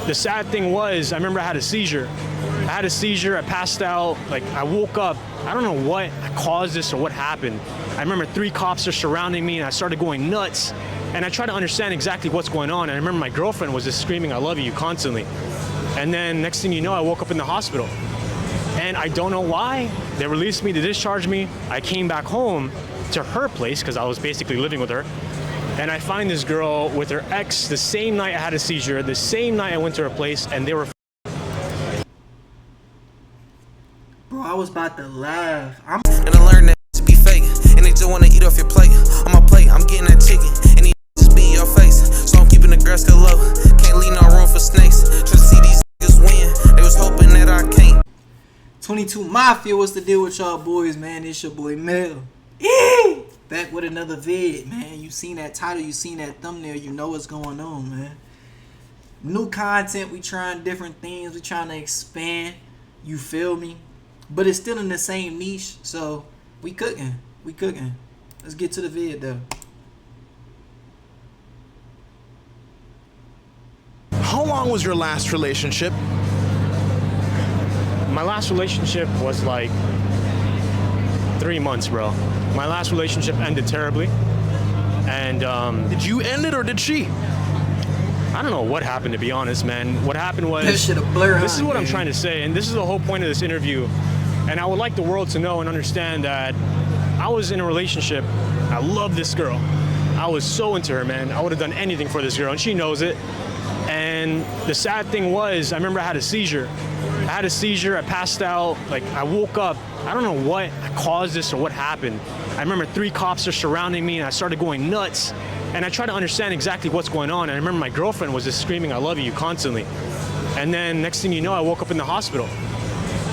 the sad thing was, I remember I had a seizure. I passed out, like I woke up. I don't know what caused this or what happened. I remember 3 cops are surrounding me and I started going nuts. And I tried to understand exactly what's going on. And I remember my girlfriend was just screaming, "I love you," constantly. And then next thing you know, I woke up in the hospital. And I don't know why. They released me, they discharged me. I came back home to her place because I was basically living with her. And I find this girl with her ex the same night I had a seizure, the same night I went to her place, and they were. Bro, I was about to laugh. And I learned that to be fake, and they just wanna eat off your plate. On my plate, I'm getting that chicken, and they just be in your face. So I'm keeping the grass cut low. Can't leave no room for snakes. Try to see these niggas win. They was hoping that I can't. 22 Mafia, what's the deal with y'all boys, man? It's your boy Mel. Back with another vid, man. You seen that title, you seen that thumbnail, you know what's going on, man. New content, we trying different things, we trying to expand, you feel me? But it's still in the same niche, so we cooking. Let's get to the vid though. How long was your last relationship? My last relationship was like 3 months, bro. My last relationship ended terribly. And Did you end it or did she? I don't know what happened, to be honest, man. What happened was, That shit a blur. this is what I'm trying to say, and this is the whole point of this interview. And I would like the world to know and understand that I was in a relationship. I love this girl. I was so into her, man. I would have done anything for this girl, and she knows it. And the sad thing was, I remember I had a seizure. I passed out, like I woke up. I don't know what caused this or what happened. I remember 3 cops are surrounding me and I started going nuts. And I tried to understand exactly what's going on. And I remember my girlfriend was just screaming, "I love you," constantly. And then next thing you know, I woke up in the hospital.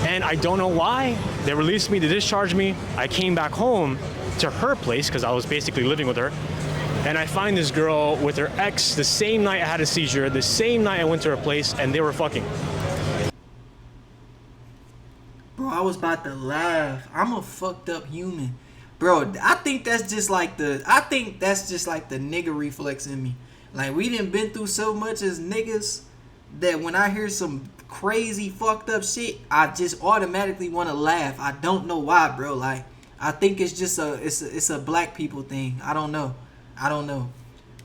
And I don't know why. They released me, they discharged me. I came back home to her place because I was basically living with her. And I find this girl with her ex the same night I had a seizure, the same night I went to her place, and they were fucking. Bro, I was about to laugh. I'm a fucked up human. Bro, I think that's just like the nigga reflex in me. Like, we done been through so much as niggas that when I hear some crazy fucked up shit, I just automatically want to laugh. I don't know why, bro. Like, I think it's just it's a black people thing. I don't know.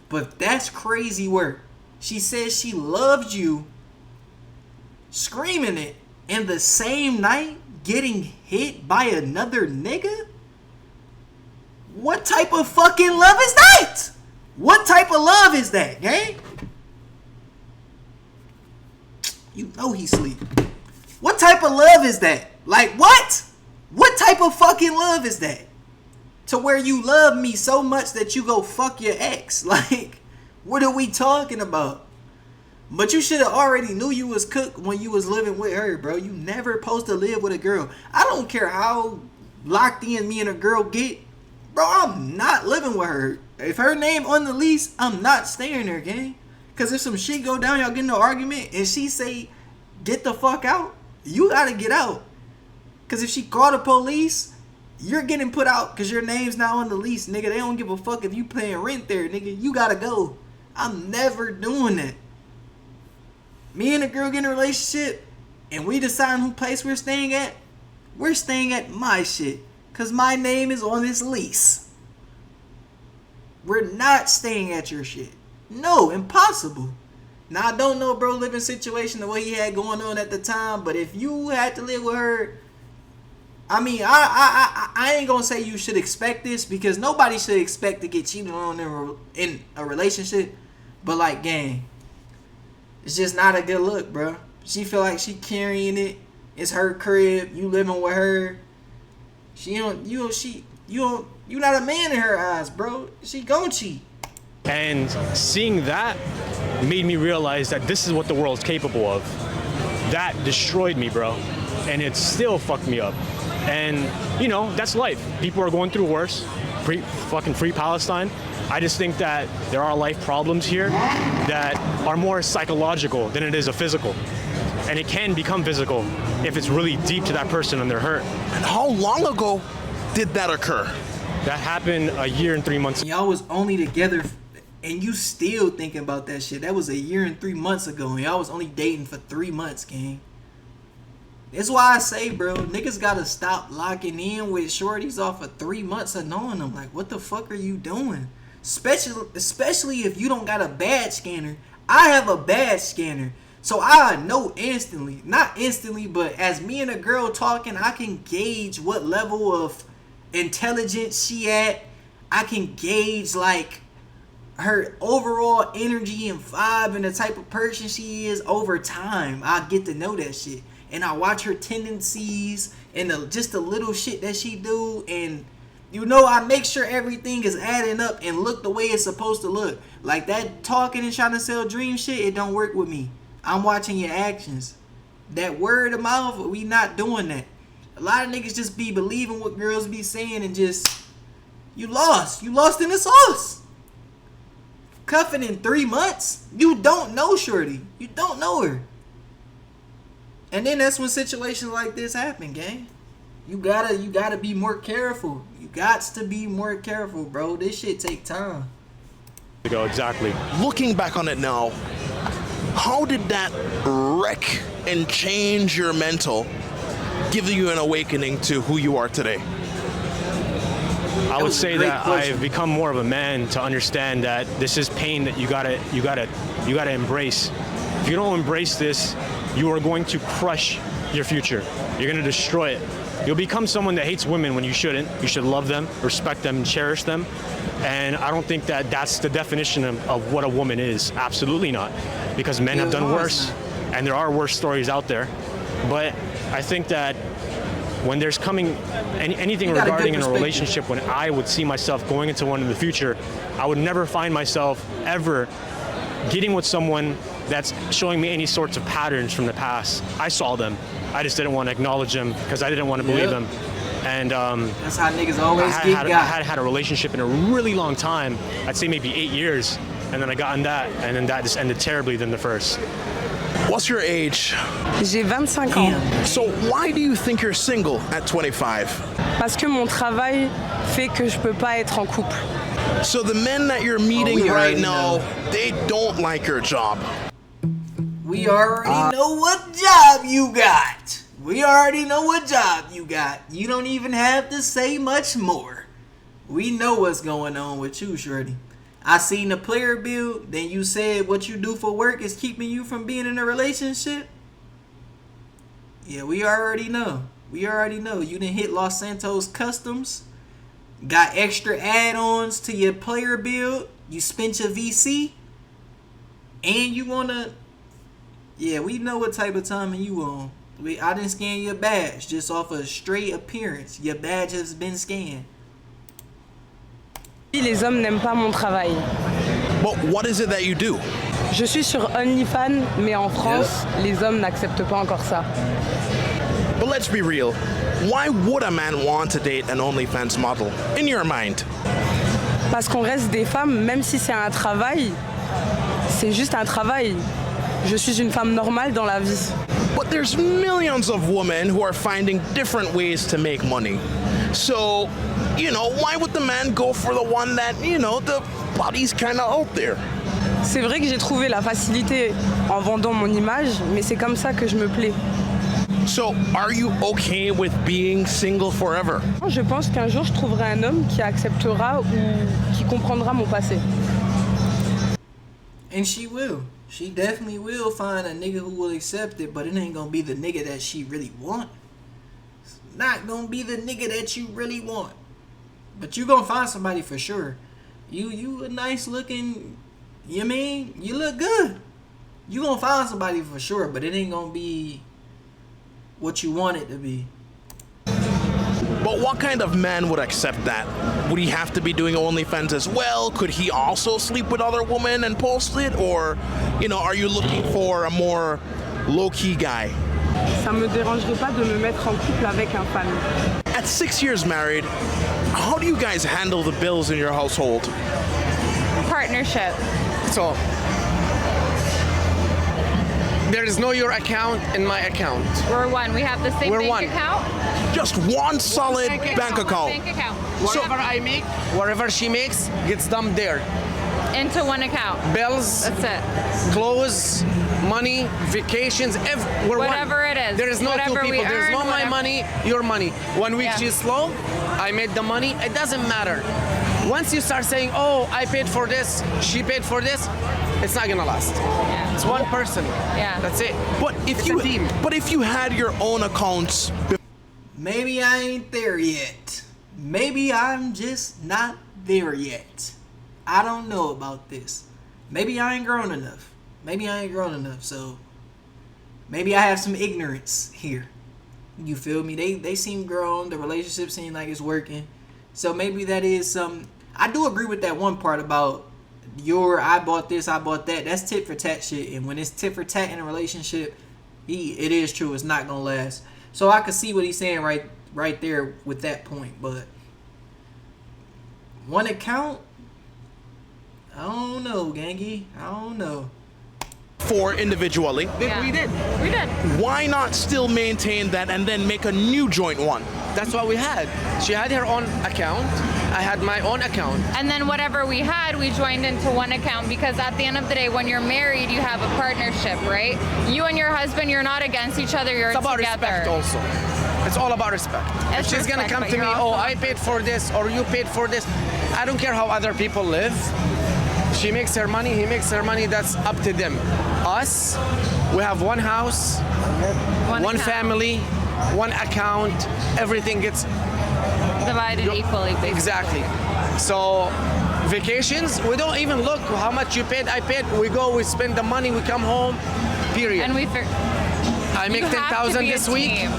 But that's crazy work. She says she loved you, screaming it, in the same night getting hit by another nigga? What type of fucking love is that? What type of love is that, gang? You know he sleep. What type of love is that? Like, what? What type of fucking love is that? To where you love me so much that you go fuck your ex. Like, what are we talking about? But you should have already knew you was cooked when you was living with her, bro. You never supposed to live with a girl. I don't care how locked in me and a girl get. Bro, I'm not living with her. If her name on the lease, I'm not staying there, gang. Because if some shit go down, y'all get in an argument, and she say, "Get the fuck out," you gotta get out. Because if she call the police, you're getting put out because your name's not on the lease, nigga. They don't give a fuck if you paying rent there, nigga. You gotta go. I'm never doing that. Me and a girl get in a relationship, and we decide who place we're staying at my shit. Because my name is on this lease. We're not staying at your shit. No, impossible. Now, I don't know bro living situation the way he had going on at the time, but if you had to live with her, I mean, I ain't gonna say you should expect this, because nobody should expect to get cheated on in a relationship. But like, gang, it's just not a good look, bro. She feel like she carrying it. It's her crib. You living with her. You're not a man in her eyes, bro. She gon' cheat. And seeing that made me realize that this is what the world's capable of. That destroyed me, bro. And it still fucked me up. And, you know, that's life. People are going through worse. Free Palestine. I just think that there are life problems here that are more psychological than it is a physical. And it can become physical if it's really deep to that person and they're hurt. And how long ago did that occur? That happened a year and 3 months ago. Y'all was only together and you still thinking about that shit. That was a year and 3 months ago, and y'all was only dating for 3 months, gang. That's why I say, bro, niggas gotta stop locking in with shorties off of 3 months of knowing them. Like, what the fuck are you doing? Especially if you don't got a badge scanner. I have a badge scanner, so I know instantly. Not instantly, but as me and a girl talking, I can gauge what level of intelligence she at. I can gauge, like, her overall energy and vibe and the type of person she is over time. I get to know that shit. And I watch her tendencies and just the little shit that she do. And, you know, I make sure everything is adding up and look the way it's supposed to look. Like that talking and trying to sell dream shit, it don't work with me. I'm watching your actions. That word of mouth, we not doing that. A lot of niggas just be believing what girls be saying and just, you lost. You lost in the sauce. Cuffing in 3 months? You don't know shorty. You don't know her. And then that's when situations like this happen, gang. You gotta be more careful. You gots to be more careful, bro. This shit take time. Exactly. Looking back on it now, how did that wreck and change your mental, give you an awakening to who you are today? I would say that I've become more of a man to understand that this is pain that you gotta embrace. If you don't embrace this, you are going to crush your future. You're going to destroy it. You'll become someone that hates women when you shouldn't. You should love them, respect them, and cherish them. And I don't think that that's the definition of what a woman is. Absolutely not. Because men have done worse, and there are worse stories out there. But I think that when there's coming anything regarding in a relationship, when I would see myself going into one in the future, I would never find myself ever getting with someone that's showing me any sorts of patterns from the past. I saw them. I just didn't want to acknowledge them because I didn't want to believe them. And that's how niggas always get got. I had a relationship in a really long time. I'd say maybe 8 years. And then I got in that, and then that just ended terribly than the first. What's your age? J'ai 25 ans. So why do you think you're single at 25? Parce que mon travail fait que je peux pas être en couple. So the men that you're meeting right now, they don't like your job. We already know what job you got. We already know what job you got. You don't even have to say much more. We know what's going on with you, shorty. I seen the player build, then you said what you do for work is keeping you from being in a relationship. Yeah, we already know. We already know. You done hit Los Santos Customs, got extra add-ons to your player build, you spent your VC, and you wanna... Yeah, we know what type of timing you on. I didn't scan your badge just off of straight appearance. Your badge has been scanned. Les hommes n'aiment pas mon travail. But what is it that you do? Je suis sur OnlyFans, mais en France, les hommes n'acceptent pas encore ça. But let's be real. Why would a man want to date an OnlyFans model, in your mind? Parce qu'on reste des femmes, même si c'est un travail, c'est juste un travail. Je suis une femme normale dans la vie. But there's millions of women who are finding different ways to make money. So, you know, why would the man go for the one that, you know, the body's kind of out there? C'est vrai que j'ai trouvé la facilité en vendant mon image, mais c'est comme ça que je me plais. So, are you okay with being single forever? Je pense qu'un jour je trouverai un homme qui acceptera ou qui comprendra mon passé. And she will. She definitely will find a nigga who will accept it, but it ain't gonna be the nigga that she really want. It's not gonna be the nigga that you really want. But you gonna find somebody for sure. You a nice looking, you mean? You look good. You gonna find somebody for sure, but it ain't gonna be what you want it to be. But what kind of man would accept that? Would he have to be doing OnlyFans as well? Could he also sleep with other women and post it? Or, you know, are you looking for a more low-key guy? Ça me dérangerait pas de me mettre en couple avec un fan. At 6 years married, how do you guys handle the bills in your household? Partnership. So there is no your account in my account. We're one. We have the same We're bank one. account. Just one solid bank account. Bank account. Whatever I make, whatever she makes, gets dumped there. Into one account. Bills, That's it. clothes, money, vacations, we're Whatever one. it is. There is no Whatever two we people. There's earn, no my whatever- money, your money. 1 week Yeah. she's slow, I made the money. It doesn't matter. Once you start saying, oh, I paid for this, she paid for this, it's not gonna last. Yeah. It's one person. Yeah. That's it. But if It's you a team. but if you had your own accounts Maybe I ain't there yet. Maybe I'm just not there yet. I don't know about this. Maybe I ain't grown enough. Maybe I ain't grown enough. So maybe I have some ignorance here. You feel me? They seem grown. The relationship seems like it's working. So maybe that is some. I do agree with that one part about I bought this, I bought that. That's tit for tat shit. And when it's tit for tat in a relationship, it is true. It's not gonna last. So I could see what he's saying right there with that point. But one account, I don't know, Gangy. I don't know. for individually, Yeah. We did. We did. why not still maintain that and then make a new joint one? That's what we had. She had her own account. I had my own account. And then whatever we had, we joined into one account because at the end of the day, when you're married, you have a partnership, right? You and your husband, you're not against each other, you're It's about together. respect also. It's all about respect. If It's she's gonna respect, come but to me, you're oh, also- I paid for this or you paid for this. I don't care how other people live. She makes her money, he makes her money, that's up to them. Us, we have one house, one account. family, one account, everything gets Divided equally, basically. exactly. So vacations, we don't even look how much you paid, I paid, we go, we spend the money, we come home, period. And I make you have to 10,000 be a this week. team.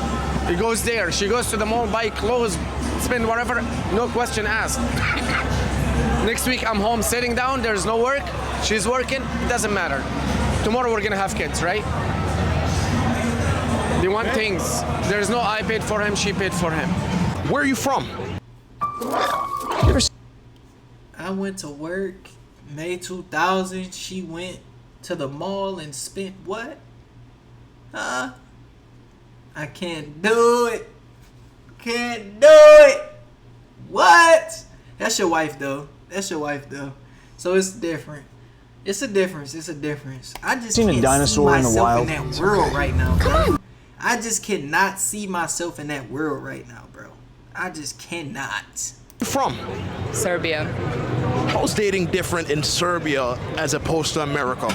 He goes there. She goes to the mall, buy clothes, spend whatever, no question asked. Next week I'm home sitting down, there's no work, she's working, it doesn't matter. Tomorrow we're gonna have kids, right? They want things. There's no I paid for him, she paid for him. Where are you from? I went to work May 2000. She went to the mall and spent what? Huh? I can't do it. Can't do it. What? That's your wife though. That's your wife though. So it's different. It's a difference. It's a difference. I just Seen a can't dinosaur see in the myself wild? in that world right now, bro. I just cannot see myself in that world right now, bro. I just cannot. From? Serbia. How's dating different in Serbia as opposed to America?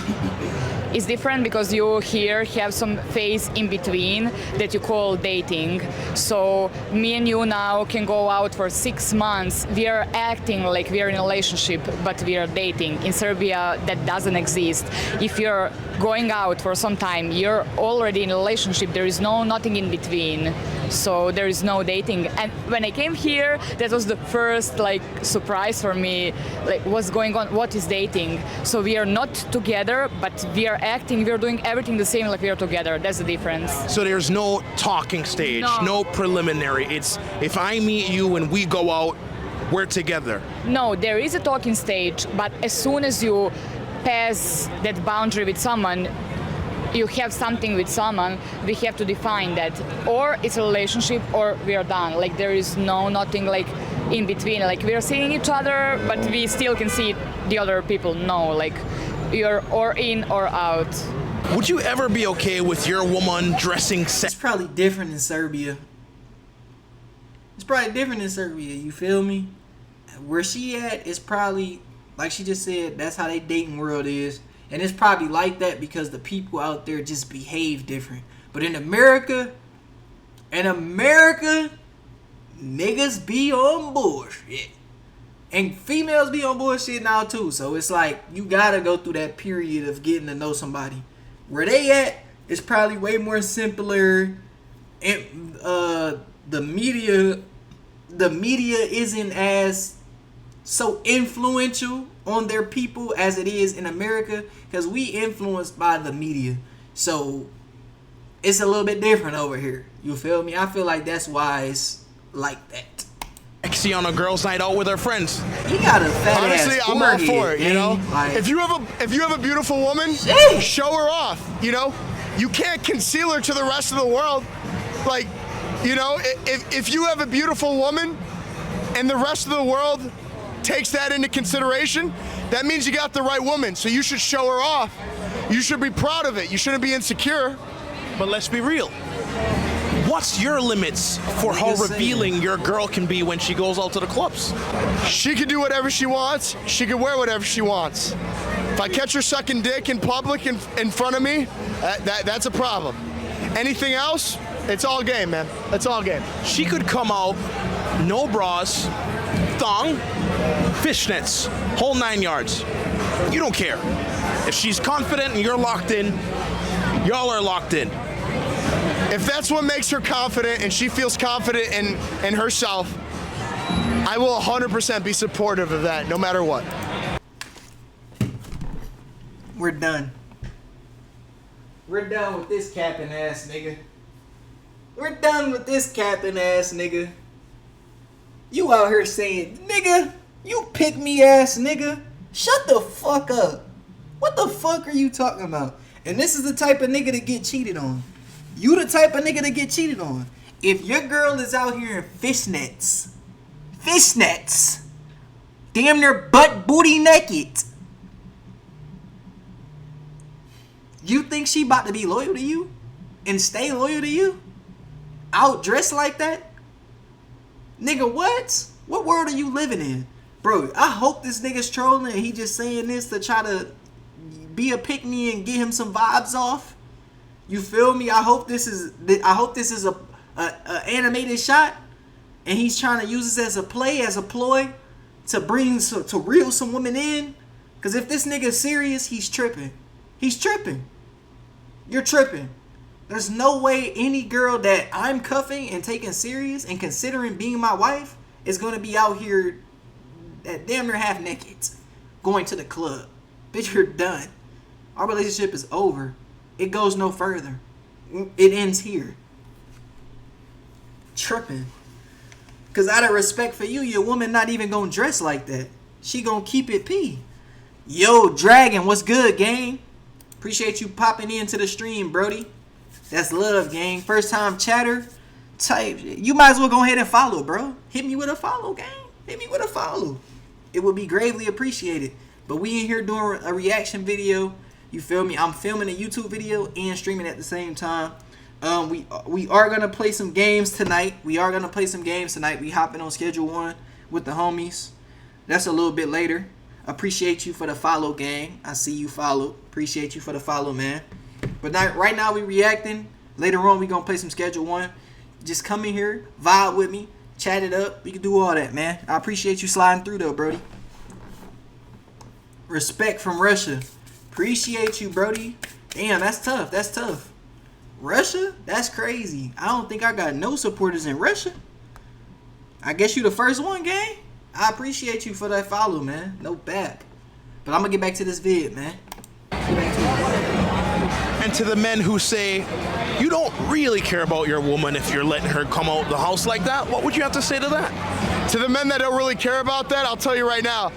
It's different because you here have some phase in between that you call dating. So me and you now can go out for 6 months. We are acting like we are in a relationship, but we are dating. In Serbia, that doesn't exist. If you're going out for some time, you're already in a relationship. There is nothing in between. So there is no dating. And when I came here, that was the first surprise for me. Like, what's going on? What is dating? So we are not together, but we are acting. We are doing everything the same like we are together. That's the difference. So there's no talking stage, No. no preliminary. It's if I meet you and we go out, we're together. No, there is a talking stage, but as soon as you pass that boundary with someone, you have something with someone, we have to define that. Or it's a relationship or we are done. Like there is nothing like in between. Like we are seeing each other, but we still can see the other people. No, like you're or in or out. Would you ever be okay with your woman dressing It's probably different in Serbia. It's probably different in Serbia, you feel me? Where she at is probably, like she just said, that's how they dating world is. And it's probably like that because the people out there just behave different. But in America, niggas be on bullshit. And females be on bullshit now too. So it's like, you gotta go through that period of getting to know somebody. Where they at, it's probably way more simpler. And the media isn't as so influential on their people as it is in America, because we influenced by the media. So it's a little bit different over here. You feel me? I feel like that's why it's like that. sexy on a girls' night out with her friends? He got a fat Honestly, ass I'm all forehead, for it, you know? man. Like, If you have a beautiful woman, Sheesh. show her off, you know? You can't conceal her to the rest of the world. Like, you know, if you have a beautiful woman and the rest of the world takes that into consideration, that means you got the right woman. So you should show her off. You should be proud of it. You shouldn't be insecure. But let's be real. What's your limits for how revealing your girl can be when she goes out to the clubs? She can do whatever she wants. She can wear whatever she wants. If I catch her sucking dick in public in front of me, that's a problem. Anything else, it's all game, man. It's all game. She could come out, no bras, thong, fishnets, whole 9 yards. You don't care. If she's confident and you're locked in, y'all are locked in. If that's what makes her confident and she feels confident in herself, I will 100% be supportive of that, no matter what. We're done. We're done with this capping ass nigga. We're done with this capping ass nigga. You out here saying, nigga, you pick me ass nigga. Shut the fuck up. What the fuck are you talking about? And this is the type of nigga to get cheated on. You the type of nigga to get cheated on. If your girl is out here in fishnets, damn near butt booty naked, you think she about to be loyal to you and stay loyal to you? Out dressed like that? Nigga, what? What world are you living in? Bro, I hope this nigga's trolling and he just saying this to try to be a pick-me and get him some vibes off. You feel me? I hope this is a animated shot and he's trying to use this as a play, as a ploy to reel some women in. Cause if this nigga's serious, he's tripping. He's tripping. You're tripping. There's no way any girl that I'm cuffing and taking serious and considering being my wife is going to be out here at damn near half naked going to the club. Bitch, you're done. Our relationship is over. It goes no further. It ends here. Tripping. Because out of respect for you, your woman not even going to dress like that. She going to keep it P. Yo, Dragon, what's good, gang? Appreciate you popping into the stream, Brody. That's love, gang. First time chatter type. You might as well go ahead and follow, bro. Hit me with a follow, gang. Hit me with a follow. It would be gravely appreciated. But we in here doing a reaction video. You feel me? I'm filming a YouTube video and streaming at the same time. We are gonna play some games tonight. We hopping on schedule 1 with the homies. That's a little bit later. Appreciate you for the follow, gang. I see you follow. Appreciate you for the follow, man. But right now we reacting. Later on we gonna play some schedule 1. Just come in here, vibe with me, chat it up. We can do all that, man. I appreciate you sliding through though, Brody. Respect from Russia. Appreciate you, Brody. Damn, that's tough. That's tough. Russia? That's crazy. I don't think I got no supporters in Russia. I guess you the first one, gang. I appreciate you for that follow, man. No bap. But I'm gonna get back to this vid, man. And to the men who say, you don't really care about your woman if you're letting her come out the house like that, what would you have to say to that? To the men that don't really care about that, I'll tell you right now,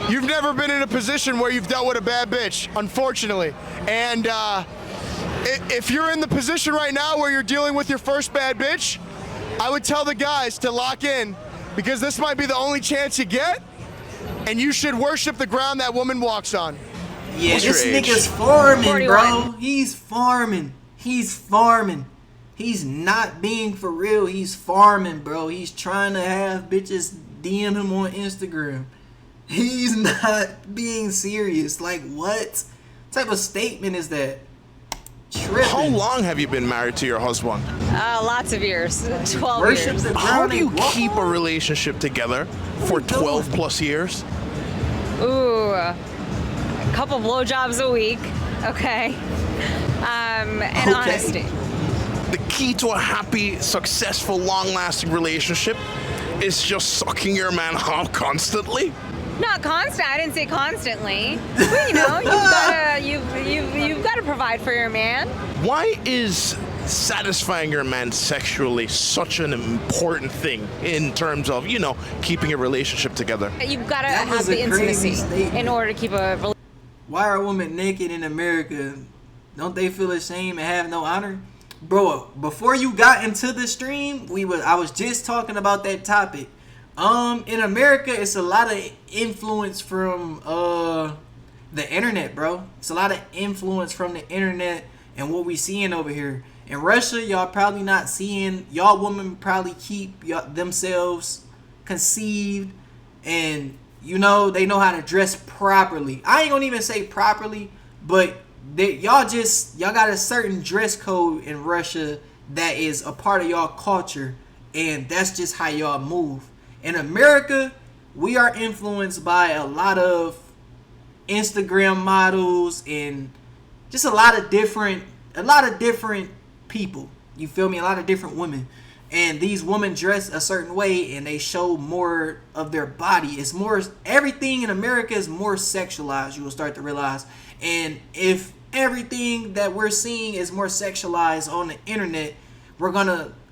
you've never been in a position where you've dealt with a bad bitch, unfortunately. And if you're in the position right now where you're dealing with your first bad bitch, I would tell the guys to lock in, because this might be the only chance you get, and you should worship the ground that woman walks on. Yeah, What's this your age? nigga's farming, 41. bro. He's farming. He's farming. He's not being for real. He's farming, bro. He's trying to have bitches DM him on Instagram. He's not being serious. Like, what type of statement is that? Tripping. How long have you been married to your husband? Lots of years. 12 Worship years. the How ground do you and walk keep a on? relationship together for 12 plus years? Ooh, a couple blowjobs a week. Okay. And Okay. honesty. The key to a happy, successful, long-lasting relationship is just sucking your man off constantly. Not constant. I didn't say constantly. But you've gotta provide for your man. Why is satisfying your man sexually such an important thing in terms of, keeping a relationship together? You've gotta That have was the a crazy intimacy statement. in order to keep a relationship. Why are women naked in America? Don't they feel ashamed and have no honor? Bro, before you got into the stream, I was just talking about that topic. In America, it's a lot of influence from the internet, bro. It's a lot of influence from the internet and what we seeing over here. In Russia, y'all probably not seeing. Y'all women probably keep themselves conceived, and you know they know how to dress properly. I ain't gonna even say properly, but y'all got a certain dress code in Russia that is a part of y'all culture, and that's just how y'all move. In America, we are influenced by a lot of Instagram models and just a lot of different people. You feel me? A lot of different women. And these women dress a certain way and they show more of their body. It's more, everything in America is more sexualized, you will start to realize. And if everything that we're seeing is more sexualized on the internet,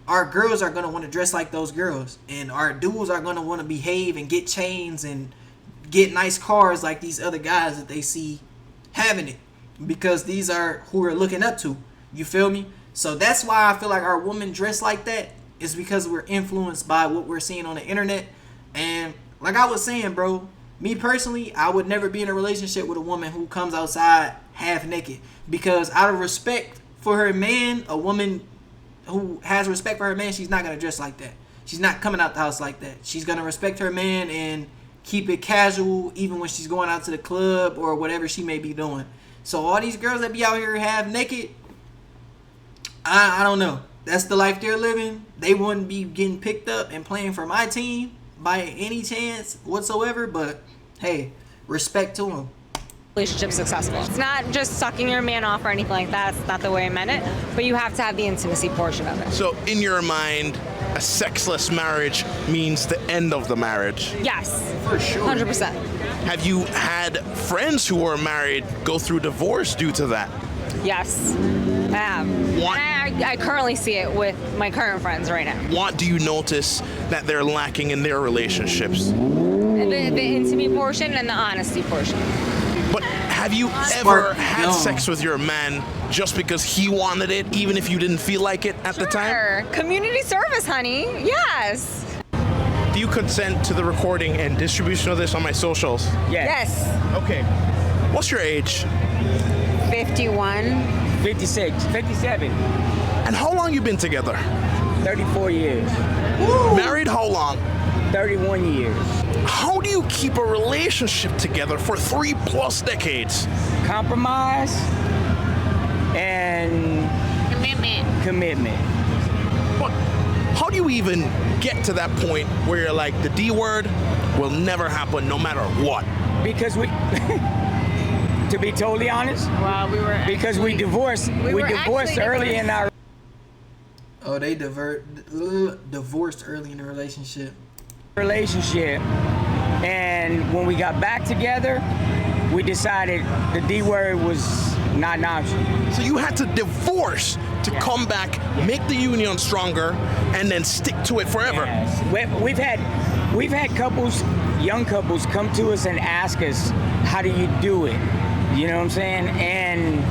our girls are gonna want to dress like those girls, and our dudes are gonna want to behave and get chains and get nice cars like these other guys that they see having it, because these are who we're looking up to. You feel me? So that's why I feel like our women dress like that, is because we're influenced by what we're seeing on the internet. And like I was saying, bro, me personally, I would never be in a relationship with a woman who comes outside half naked, because out of respect for her man, a woman who has respect for her man, she's not going to dress like that. She's not coming out the house like that. She's going to respect her man and keep it casual even when she's going out to the club or whatever she may be doing. So all these girls that be out here half naked, I don't know. That's the life they're living. They wouldn't be getting picked up and playing for my team by any chance whatsoever, but hey, respect to them. Relationship successful. It's not just sucking your man off or anything like that. That's not the way I meant it. But you have to have the intimacy portion of it. So in your mind, a sexless marriage means the end of the marriage? Yes. For sure. 100%. Have you had friends who are married go through divorce due to that? Yes. I have. What? And I currently see it with my current friends right now. What do you notice that they're lacking in their relationships? The intimate portion and the honesty portion. But have you ever had sex with your man just because he wanted it, even if you didn't feel like it at the time? Sure. Community service, honey. Yes. Do you consent to the recording and distribution of this on my socials? Yes. Okay. What's your age? 51. 56, 57, And how long you been together? 34 years, Married how long? 31 years. How do you keep a relationship together for 3+ decades? Compromise and commitment. But how do you even get to that point where you're like, the D word will never happen no matter what? Because we, to be totally honest, because we divorced early in our Oh, they divorced early in the relationship. And when we got back together, we decided the D word was not an option. So you had to divorce to come back, make the union stronger, and then stick to it forever. Yes. We've had couples, young couples, come to us and ask us, how do you do it? You know what I'm saying? And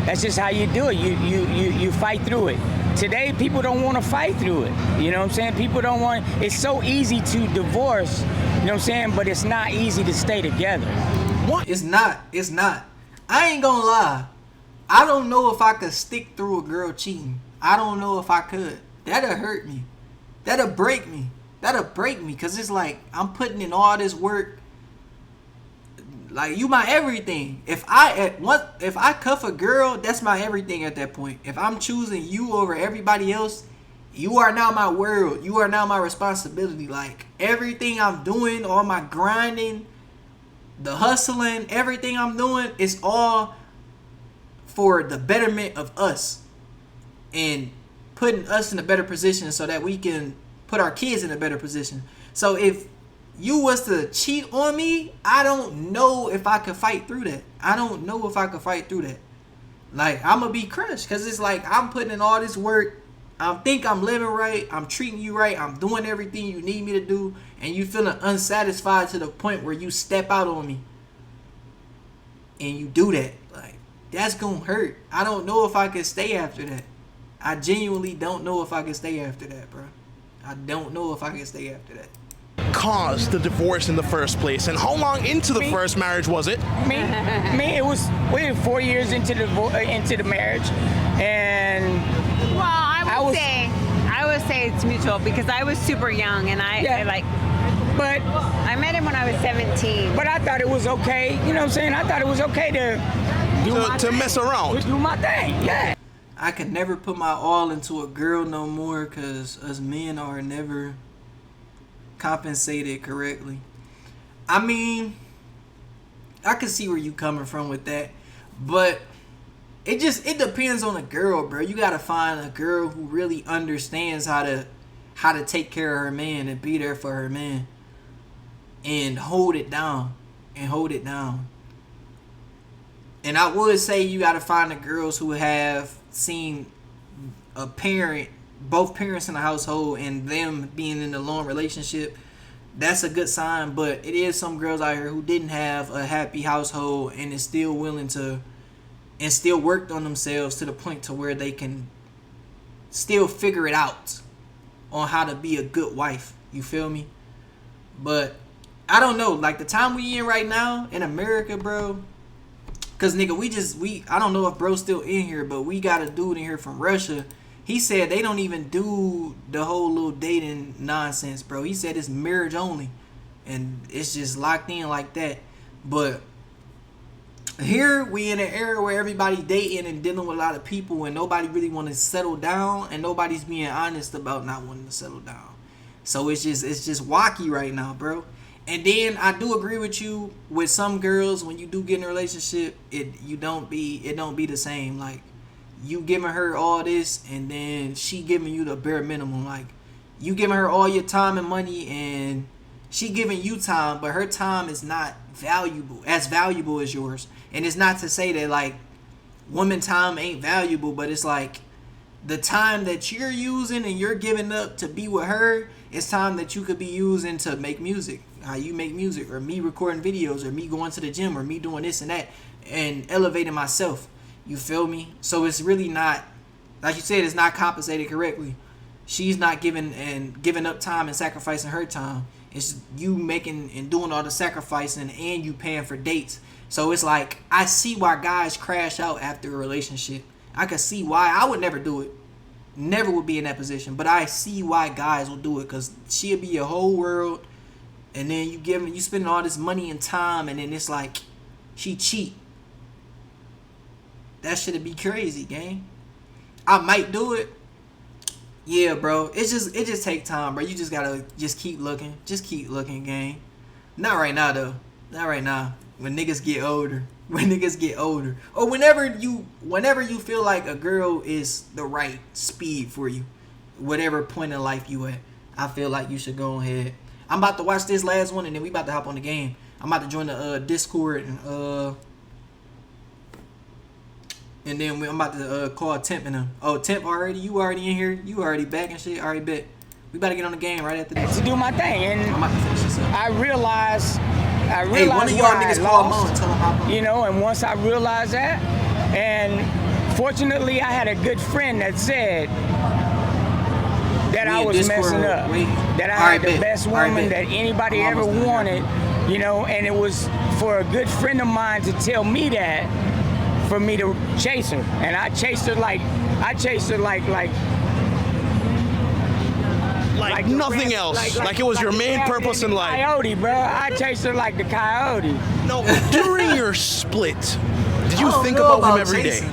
that's just how you do it. You fight through it. Today, people don't want to fight through it. You know what I'm saying? People don't want, it's so easy to divorce, you know what I'm saying? But it's not easy to stay together. What? It's not. I ain't gonna lie. I don't know if I could stick through a girl cheating. I don't know if I could. That'll hurt me. That'll break me. Because it's like, I'm putting in all this work. Like, you my everything. If I cuff a girl, that's my everything at that point. If I'm choosing you over everybody else, you are now my world. You are now my responsibility. Like, everything I'm doing, all my grinding, the hustling, everything I'm doing, is all for the betterment of us and putting us in a better position so that we can put our kids in a better position. So if you was to cheat on me, I don't know if I could fight through that. Like, I'm gonna be crushed, because it's like, I'm putting in all this work. I think I'm living right. I'm treating you right. I'm doing everything you need me to do. And you feeling unsatisfied to the point where you step out on me. And you do that. Like, that's gonna hurt. I don't know if I can stay after that. I genuinely don't know if I can stay after that, bro. I don't know if I can stay after that. Caused the divorce in the first place, and how long into the first marriage was it? Me, it was we were 4 years into the marriage, and Well, I would was- say it's mutual because I was super young and but I met him when I was 17. I thought it was okay. You know what I'm saying? I thought it was okay to To mess around. do my thing. Yeah. I could never put my all into a girl no more because us men are never compensated correctly. I mean, I can see where you coming from with that, but it depends on the girl, bro. You gotta find a girl who really understands how to take care of her man and be there for her man and hold it down. And I would say you gotta find the girls who have seen a parent, both parents in the household, and them being in a long relationship. That's a good sign, but it is some girls out here who didn't have a happy household and is still willing to, and still worked on themselves to the point to where they can still figure it out on how to be a good wife. You feel me? But I don't know, like the time we in right now in America, bro. Cause nigga, I don't know if bro's still in here, but we got a dude in here from Russia. He said they don't even do the whole little dating nonsense, bro. He said it's marriage only, and it's just locked in like that. But here we in an era where everybody dating and dealing with a lot of people, and nobody really want to settle down, and nobody's being honest about not wanting to settle down. So it's just wacky right now, bro. And then I do agree with you with some girls, when you do get in a relationship, it don't be the same. Like, you giving her all this and then she giving you the bare minimum. Like, you giving her all your time and money and she giving you time, but her time is not as valuable as yours. And it's not to say that like woman time ain't valuable, but it's like the time that you're using and you're giving up to be with her is time that you could be using to make music. How you make music, or me recording videos, or me going to the gym, or me doing this and that and elevating myself. You feel me? So it's really not, like you said, it's not compensated correctly. She's not giving up time and sacrificing her time. It's you making and doing all the sacrificing and you paying for dates. So it's like, I see why guys crash out after a relationship. I can see why. I would never do it. Never would be in that position. But I see why guys will do it, because she'll be your whole world. And then you spending all this money and time, and then it's like she cheat. That shit'd be crazy, gang. I might do it. Yeah, bro. It just take time, bro. You just gotta keep looking. Just keep looking, gang. Not right now though. Not right now. When niggas get older. Or whenever you feel like a girl is the right speed for you. Whatever point in life you at. I feel like you should go ahead. I'm about to watch this last one and then we about to hop on the game. I'm about to join the Discord and then I'm about to call Temp and them. Oh, Temp you already in here? You already back and shit? Already bet. We about to get on the game right after this. To do my thing, and I'm about to finish this up. I realized Hey, one of y'all niggas call Mo and tell him hop on. You know, and once I realized that, and fortunately I had a good friend that said that I was messing up. That I had the best woman that anybody ever wanted, you know, and it was for a good friend of mine to tell me that, for me to chase her. And I chased her like nothing else. Like it was your main purpose in life. Coyote, bro. I chased her like the coyote. No, during your split, did you think about him every day?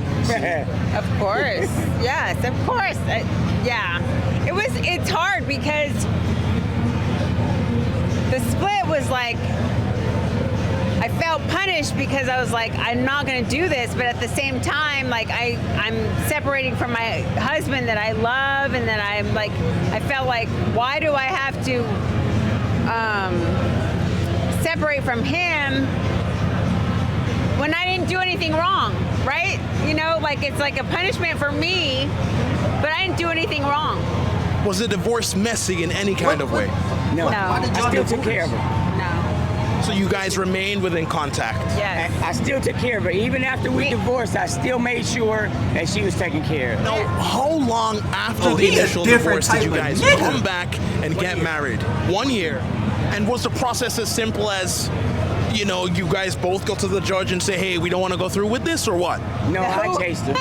Of course. Yes, of course. Yeah. It's hard because the split was like, I felt punished because I was like, I'm not gonna do this, but at the same time, like I'm separating from my husband that I love, and that I'm like, I felt like, why do I have to separate from him when I didn't do anything wrong, right? You know, like it's like a punishment for me, but I didn't do anything wrong. Was the divorce messy in any kind of way? No. No. I still took care of her. No. So you guys remained within contact. Yes. I still took care of her. Even after we divorced, I still made sure that she was taken care of. Now, how long after Oh, the he a initial different divorce did you type of guys nigga. come back and get married? 1 year. And was the process as simple as, you know, you guys both go to the judge and say, hey, we don't want to go through with this, or what? No, I chased her.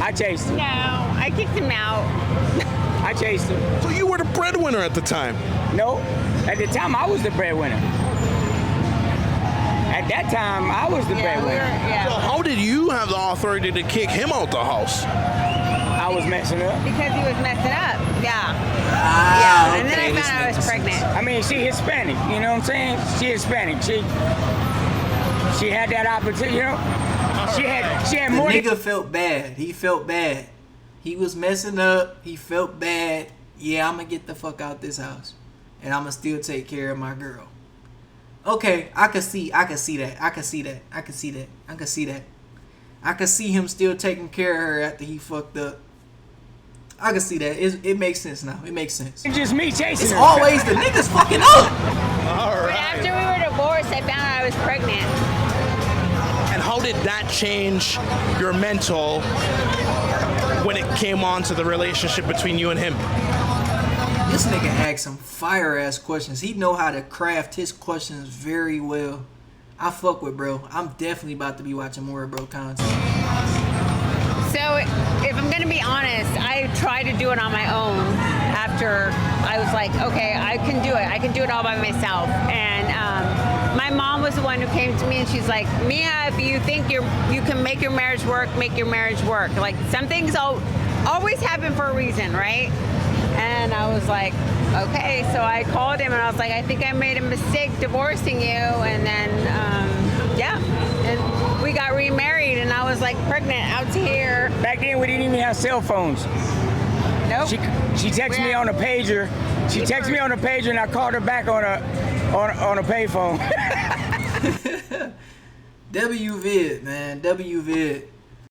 I chased her. No, I kicked him out. I chased her. So you were the breadwinner at the time. No, at the time I was the breadwinner. At that time, I was the breadwinner. So how did you have the authority to kick him out the house? I was messing up. Because he was messing up. Yeah. Ah, And then okay, I this found out I makes was sense. pregnant. I mean, she Hispanic. You know what I'm saying? She Hispanic. She had that opportunity. You know, she had The more. nigga felt bad. He felt bad. He was messing up. He felt bad. Yeah, I'm gonna get the fuck out this house, and I'm gonna still take care of my girl. Okay, I can see that. I can see that. I can see that. I can see him still taking care of her after he fucked up. I can see that. It makes sense now. It makes sense. It's just me chasing It's her. always the niggas fucking up. But after we were divorced, I found out I was pregnant. And how did that change your mental when it came on to the relationship between you and him? This nigga asked some fire ass questions. He know how to craft his questions very well. I fuck with bro. I'm definitely about to be watching more bro content. So, if I'm gonna be honest, I tried to do it on my own after I was like, okay, I can do it. I can do it all by myself. And my mom was the one who came to me and she's like, Mia, if you think you can make your marriage work, make your marriage work. Like, some things always happen for a reason, right? And I was like, okay. So I called him and I was like, I think I made a mistake divorcing you. And then, yeah. And we got remarried and I was like pregnant out here. Back then, we didn't even have cell phones. Nope. She texted me on a pager. She texted me on a pager, and I called her back on a payphone. WVid, man. WVid.